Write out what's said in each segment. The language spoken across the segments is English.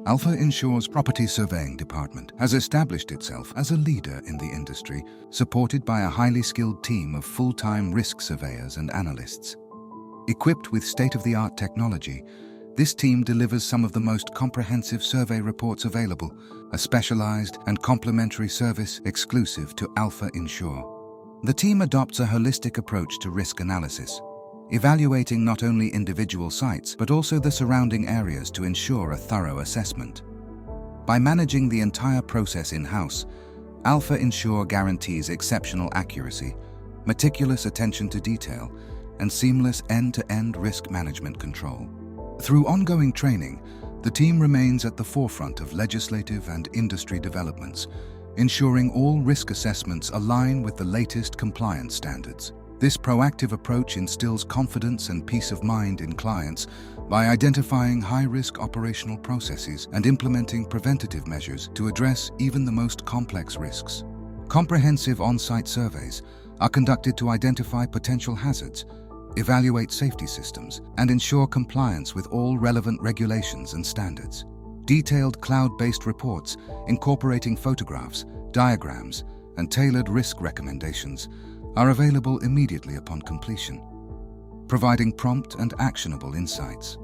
Alpha Insure's property surveying department has established itself as a leader in the industry, supported by a highly skilled team of full-time risk surveyors and analysts. Equipped with state-of-the-art technology, this team delivers some of the most comprehensive survey reports available, a specialized and complementary service exclusive to Alpha Insure. The team adopts a holistic approach to risk analysis, evaluating not only individual sites but also the surrounding areas to ensure a thorough assessment. By managing the entire process in-house, Alpha Insure guarantees exceptional accuracy, meticulous attention to detail, and seamless end-to-end risk management control. Through ongoing training, the team remains at the forefront of legislative and industry developments, ensuring all risk assessments align with the latest compliance standards. This proactive approach instills confidence and peace of mind in clients by identifying high-risk operational processes and implementing preventative measures to address even the most complex risks. Comprehensive on-site surveys are conducted to identify potential hazards, evaluate safety systems, and ensure compliance with all relevant regulations and standards. Detailed cloud-based reports incorporating photographs, diagrams, and tailored risk recommendations are available immediately upon completion, providing prompt and actionable insights.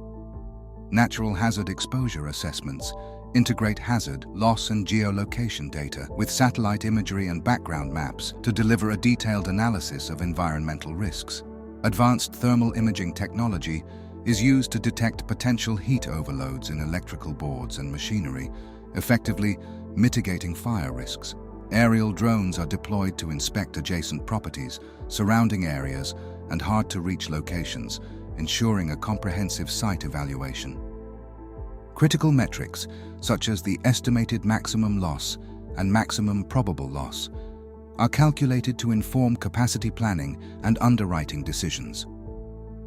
Natural hazard exposure assessments integrate hazard, loss, and geolocation data with satellite imagery and background maps to deliver a detailed analysis of environmental risks. Advanced thermal imaging technology is used to detect potential heat overloads in electrical boards and machinery, effectively mitigating fire risks. Aerial drones are deployed to inspect adjacent properties, surrounding areas, and hard-to-reach locations, ensuring a comprehensive site evaluation. Critical metrics, such as the estimated maximum loss and maximum probable loss, are calculated to inform capacity planning and underwriting decisions.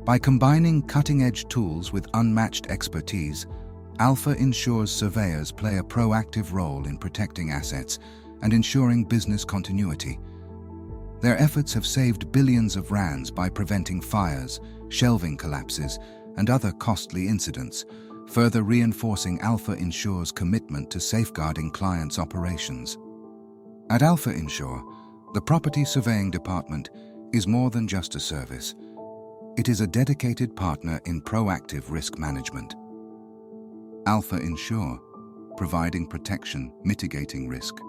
By combining cutting-edge tools with unmatched expertise, Alpha Insure's surveyors play a proactive role in protecting assets and ensuring business continuity. Their efforts have saved billions of rands by preventing fires, shelving collapses, and other costly incidents, further reinforcing Alpha Insure's commitment to safeguarding clients' operations. At Alpha Insure, the property surveying department is more than just a service. It is a dedicated partner in proactive risk management. Alpha Insure, providing protection, mitigating risk,